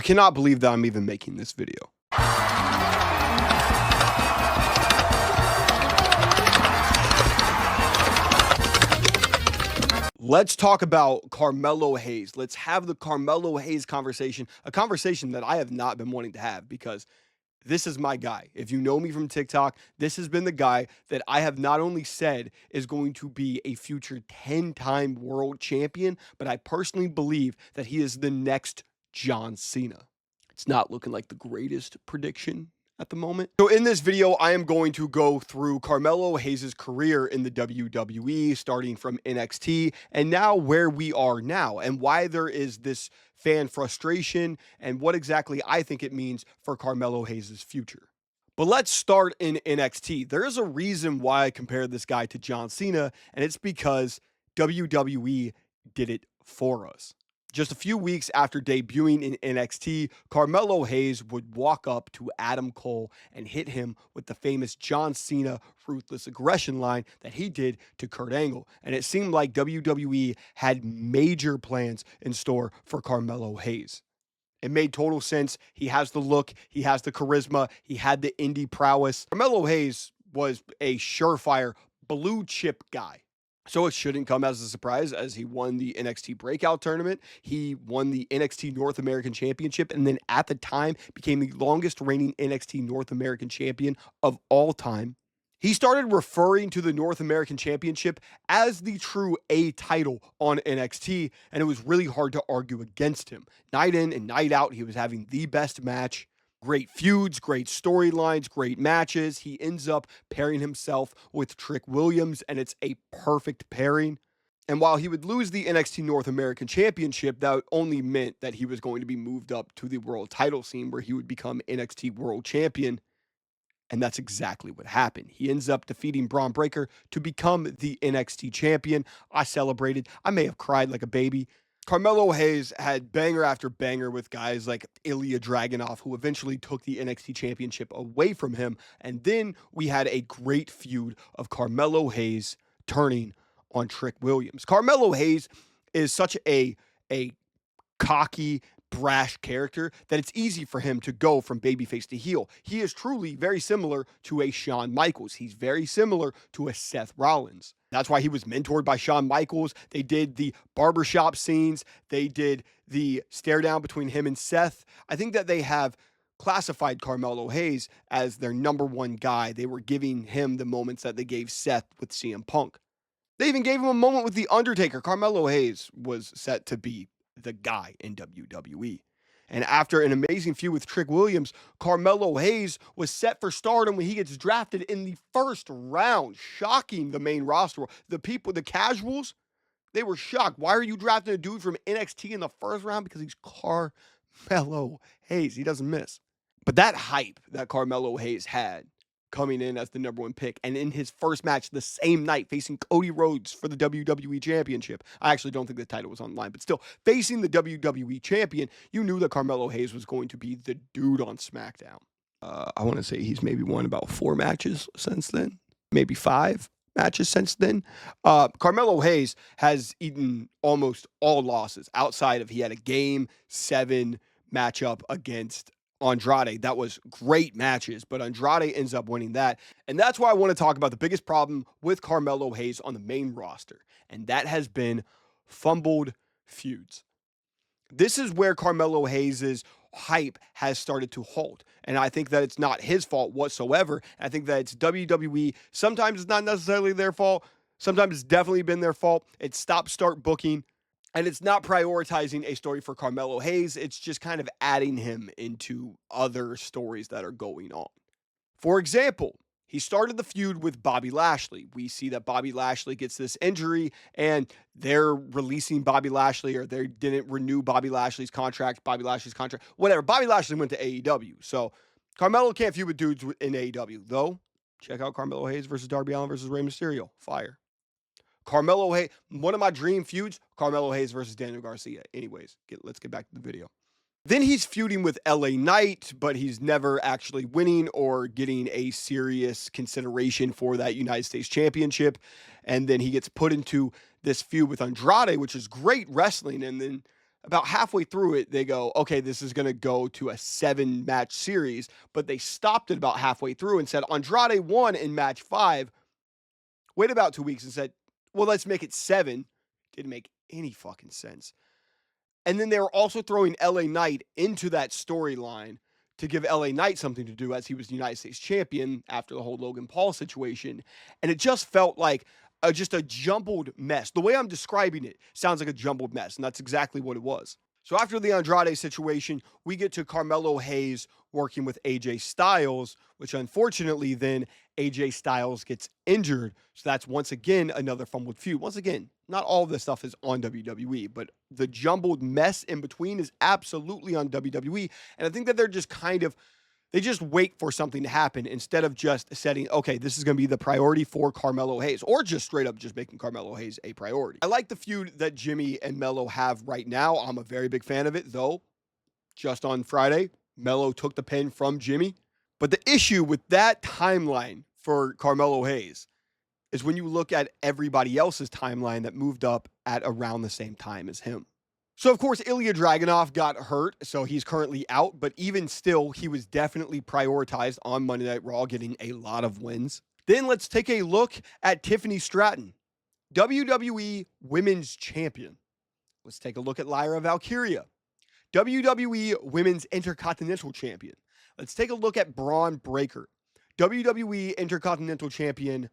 I cannot believe that I'm even making this video. Let's talk about Carmelo Hayes. Let's have the Carmelo Hayes conversation, a conversation that I have not been wanting to have because this is my guy. If you know me from TikTok, this has been the guy that I have not only said is going to be a future 10-time world champion, but I personally believe that he is the next John Cena. It's not looking like the greatest prediction at the moment. So in this video, I am going to go through Carmelo Hayes' career in the WWE, starting from NXT, and now where we are now, and why there is this fan frustration, and what exactly I think it means for Carmelo Hayes' future. But let's start in NXT. There is a reason why I compare this guy to John Cena, and it's because WWE did it for us. Just a few weeks after debuting in NXT, Carmelo Hayes would walk up to Adam Cole and hit him with the famous John Cena ruthless aggression line that he did to Kurt Angle. And it seemed like WWE had major plans in store for Carmelo Hayes. It made total sense. He has the look, he has the charisma, he had the indie prowess. Carmelo Hayes was a surefire blue chip guy. So it shouldn't come as a surprise as he won the NXT Breakout Tournament. He won the NXT North American Championship and then at the time became the longest reigning NXT North American Champion of all time. He started referring to the North American Championship as the true A title on NXT, and it was really hard to argue against him. Night in and night out, he was having the best match. Great feuds, great storylines, great matches. He ends up pairing himself with Trick Williams, and it's a perfect pairing. And while he would lose the NXT North American Championship, that only meant that he was going to be moved up to the world title scene where he would become NXT World Champion. And that's exactly what happened. He ends up defeating Braun Breaker to become the NXT Champion. I celebrated. I may have cried like a baby. Carmelo Hayes had banger after banger with guys like Ilya Dragunov, who eventually took the NXT Championship away from him. And then we had a great feud of Carmelo Hayes turning on Trick Williams. Carmelo Hayes is such a cocky, brash character that it's easy for him to go from babyface to heel. He is truly very similar to a Shawn Michaels. He's very similar to a Seth Rollins. That's why he was mentored by Shawn Michaels. They did the barbershop scenes. They did the stare down between him and Seth. I think that they have classified Carmelo Hayes as their number one guy. They were giving him the moments that they gave Seth with CM Punk. They even gave him a moment with The Undertaker. Carmelo Hayes was set to be the guy in WWE. And after an amazing feud with Trick Williams, Carmelo Hayes was set for stardom when he gets drafted in the first round, shocking the main roster. The people, the casuals, they were shocked. Why are you drafting a dude from NXT in the first round? Because he's Carmelo Hayes. He doesn't miss. But that hype that Carmelo Hayes had coming in as the number one pick, and in his first match the same night facing Cody Rhodes for the WWE Championship. I actually don't think the title was on the line, but still, facing the WWE Champion, you knew that Carmelo Hayes was going to be the dude on SmackDown. I want to say he's maybe won about 4 matches since then, maybe 5 matches since then. Carmelo Hayes has eaten almost all losses outside of he had a Game 7 matchup against Andrade. That was great matches, but Andrade ends up winning that. And that's why I want to talk about the biggest problem with Carmelo Hayes on the main roster, and that has been fumbled feuds. This is where Carmelo Hayes' hype has started to halt, and I think that it's not his fault whatsoever. I think that it's WWE. Sometimes it's not necessarily their fault. Sometimes it's definitely been their fault. It's stop-start booking. And it's not prioritizing a story for Carmelo Hayes. It's just kind of adding him into other stories that are going on. For example, he started the feud with Bobby Lashley. We see that Bobby Lashley gets this injury and they're releasing Bobby Lashley, or they didn't renew Bobby Lashley's contract, whatever. Bobby Lashley went to AEW. So Carmelo can't feud with dudes in AEW. Though, check out Carmelo Hayes versus Darby Allin versus Rey Mysterio. Fire. Carmelo Hayes, one of my dream feuds, Carmelo Hayes versus Daniel Garcia. Anyways, let's get back to the video. Then he's feuding with LA Knight, but he's never actually winning or getting a serious consideration for that United States Championship. And then he gets put into this feud with Andrade, which is great wrestling. And then About halfway through it, they go, okay, this is going to go to a 7-match series, but they stopped it about halfway through and said Andrade won in match 5. Wait about 2 weeks and said, well, let's make it 7. Didn't make any fucking sense. And then they were also throwing LA Knight into that storyline to give LA Knight something to do as he was the United States champion after the whole Logan Paul situation. And it just felt like just a jumbled mess. The way I'm describing it sounds like a jumbled mess, and that's exactly what it was. So after the Andrade situation, we get to Carmelo Hayes working with AJ Styles, which unfortunately then AJ Styles gets injured. So that's once again another fumbled feud. Once again, not all of this stuff is on WWE, but the jumbled mess in between is absolutely on WWE. And I think that they're just they just wait for something to happen instead of just setting, okay, this is going to be the priority for Carmelo Hayes, or just straight up just making Carmelo Hayes a priority. I like the feud that Jimmy and Melo have right now. I'm a very big fan of it, though. Just on Friday, Melo took the pin from Jimmy. But the issue with that timeline for Carmelo Hayes is when you look at everybody else's timeline that moved up at around the same time as him. So, of course, Ilya Dragunov got hurt, so he's currently out. But even still, he was definitely prioritized on Monday Night Raw, getting a lot of wins. Then let's take a look at Tiffany Stratton, WWE Women's Champion. Let's take a look at Lyra Valkyria, WWE Women's Intercontinental Champion. Let's take a look at Braun Breaker, WWE Intercontinental Champion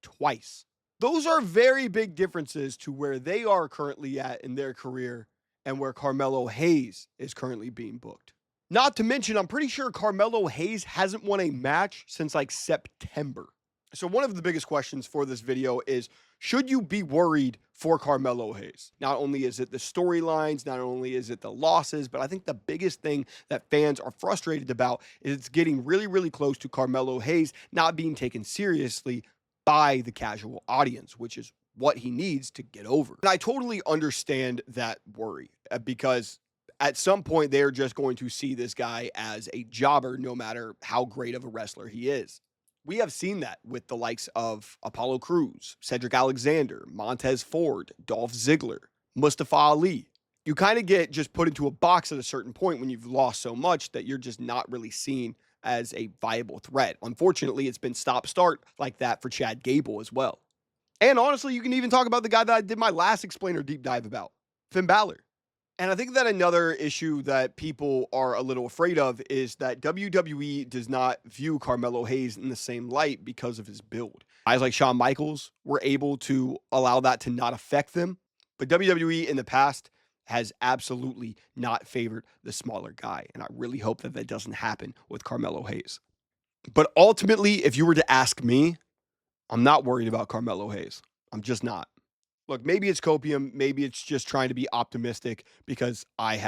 twice. Those are very big differences to where they are currently at in their career and where Carmelo Hayes is currently being booked. Not to mention, I'm pretty sure Carmelo Hayes hasn't won a match since like September. So one of the biggest questions for this video is, should you be worried for Carmelo Hayes? Not only is it the storylines, not only is it the losses, but I think the biggest thing that fans are frustrated about is it's getting really, really close to Carmelo Hayes not being taken seriously by the casual audience, which is what he needs to get over. And I totally understand that worry because at some point they're just going to see this guy as a jobber no matter how great of a wrestler he is. We have seen that with the likes of Apollo Crews, Cedric Alexander, Montez Ford, Dolph Ziggler, Mustafa Ali. You kind of get just put into a box at a certain point when you've lost so much that you're just not really seen as a viable threat. Unfortunately, it's been stop-start like that for Chad Gable as well. And honestly, you can even talk about the guy that I did my last explainer deep dive about, Finn Balor. And I think that another issue that people are a little afraid of is that WWE does not view Carmelo Hayes in the same light because of his build. Guys like Shawn Michaels were able to allow that to not affect them, but WWE in the past has absolutely not favored the smaller guy, and I really hope that that doesn't happen with Carmelo Hayes. But ultimately, if you were to ask me, I'm not worried about Carmelo Hayes. I'm just not. Look, maybe it's copium, maybe it's just trying to be optimistic because I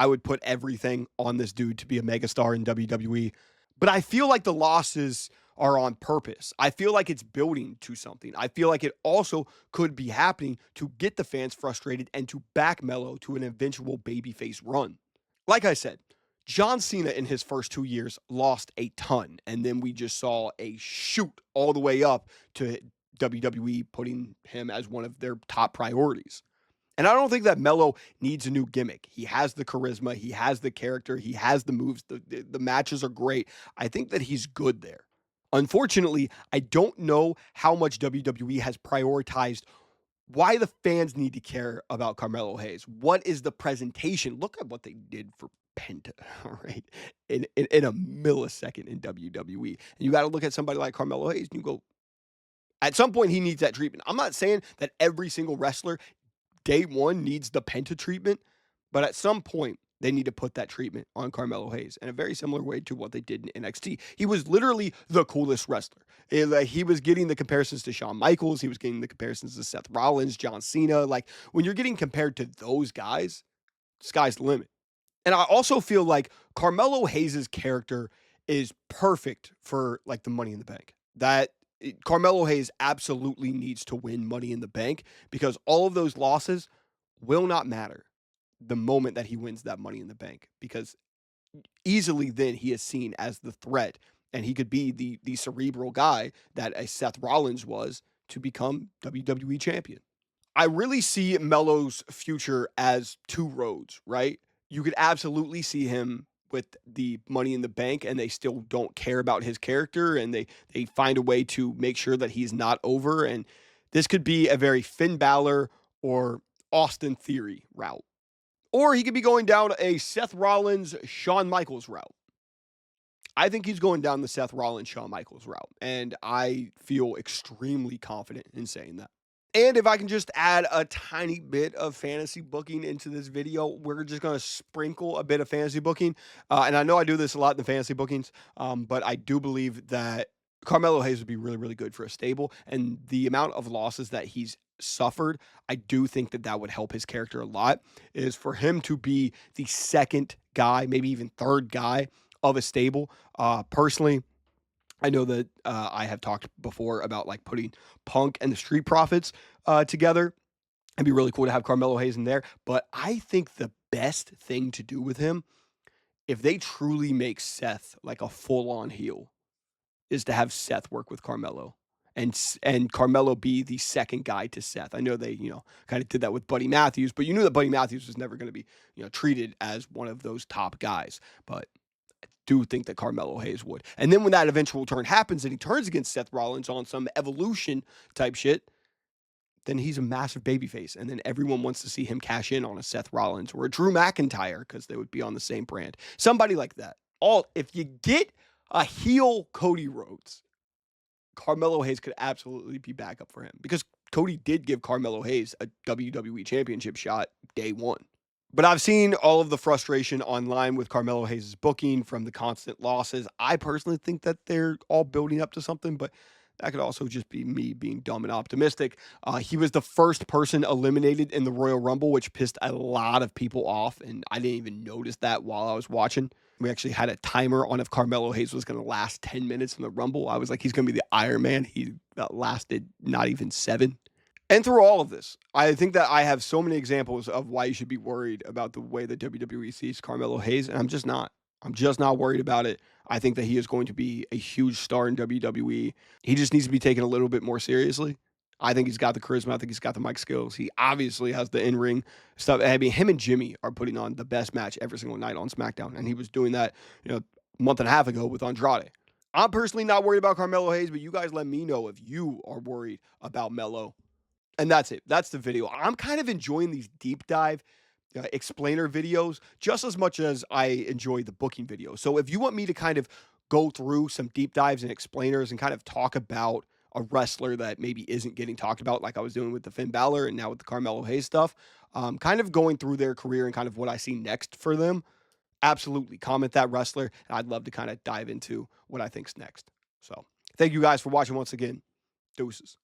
would put everything on this dude to be a megastar in WWE. But I feel like the losses are on purpose. I feel like it's building to something. I feel like it also could be happening to get the fans frustrated and to back Melo to an eventual babyface run. Like I said, John Cena in his first 2 years lost a ton, and then we just saw a shoot all the way up to WWE putting him as one of their top priorities. And I don't think that Melo needs a new gimmick. He has the charisma, he has the character, he has the moves, the matches are great. I think that he's good there. Unfortunately, I don't know how much WWE has prioritized why the fans need to care about Carmelo Hayes. What is the presentation? Look at what they did for Penta, all right, in a millisecond in WWE. And you got to look at somebody like Carmelo Hayes and you go, at some point, he needs that treatment. I'm not saying that every single wrestler day one needs the Penta treatment, but at some point, they need to put that treatment on Carmelo Hayes in a very similar way to what they did in NXT. He was literally the coolest wrestler. He was getting the comparisons to Shawn Michaels. He was getting the comparisons to Seth Rollins, John Cena. Like, when you're getting compared to those guys, sky's the limit. And I also feel like Carmelo Hayes' character is perfect for, like, the Money in the Bank. Carmelo Hayes absolutely needs to win Money in the Bank because all of those losses will not matter the moment that he wins that Money in the Bank, because easily then he is seen as the threat and he could be the cerebral guy that a Seth Rollins was to become WWE champion. I really see Melo's future as two roads, right? You could absolutely see him with the Money in the Bank, and they still don't care about his character, and they find a way to make sure that he's not over. And this could be a very Finn Balor or Austin Theory route. Or he could be going down a Seth Rollins, Shawn Michaels route. I think he's going down the Seth Rollins, Shawn Michaels route, and I feel extremely confident in saying that. And if I can just add a tiny bit of fantasy booking into this video, we're just going to sprinkle a bit of fantasy booking. And I know I do this a lot in the fantasy bookings, but I do believe that Carmelo Hayes would be really, really good for a stable. And the amount of losses that he's suffered, I do think that that would help his character a lot, is for him to be the second guy, maybe even third guy of a stable. Personally, I know that I have talked before about like putting Punk and the Street Profits together. It'd be really cool to have Carmelo Hayes in there. But I think the best thing to do with him, if they truly make Seth like a full-on heel, is to have Seth work with Carmelo and Carmelo be the second guy to Seth. I know they, kind of did that with Buddy Matthews, but you knew that Buddy Matthews was never going to be, treated as one of those top guys. But do think that Carmelo Hayes would. And then when that eventual turn happens and he turns against Seth Rollins on some evolution type shit, then he's a massive babyface. And then everyone wants to see him cash in on a Seth Rollins or a Drew McIntyre because they would be on the same brand. Somebody like that. If you get a heel Cody Rhodes, Carmelo Hayes could absolutely be back up for him because Cody did give Carmelo Hayes a WWE championship shot day one. But I've seen all of the frustration online with Carmelo Hayes' booking from the constant losses. I personally think that they're all building up to something, but that could also just be me being dumb and optimistic. He was the first person eliminated in the Royal Rumble, which pissed a lot of people off, and I didn't even notice that while I was watching. We actually had a timer on if Carmelo Hayes was going to last 10 minutes in the Rumble. I was like, he's going to be the Iron Man. He lasted not even 7. And through all of this, I think that I have so many examples of why you should be worried about the way that WWE sees Carmelo Hayes, and I'm just not. I'm just not worried about it. I think that he is going to be a huge star in WWE. He just needs to be taken a little bit more seriously. I think he's got the charisma. I think he's got the mic skills. He obviously has the in-ring stuff. I mean, him and Jimmy are putting on the best match every single night on SmackDown, and he was doing that, a month and a half ago with Andrade. I'm personally not worried about Carmelo Hayes, but you guys let me know if you are worried about Melo. And that's it. That's the video. I'm kind of enjoying these deep dive explainer videos just as much as I enjoy the booking video. So if you want me to kind of go through some deep dives and explainers and kind of talk about a wrestler that maybe isn't getting talked about like I was doing with the Finn Balor and now with the Carmelo Hayes stuff, kind of going through their career and kind of what I see next for them, absolutely comment that wrestler. And I'd love to kind of dive into what I think's next. So thank you guys for watching once again. Deuces.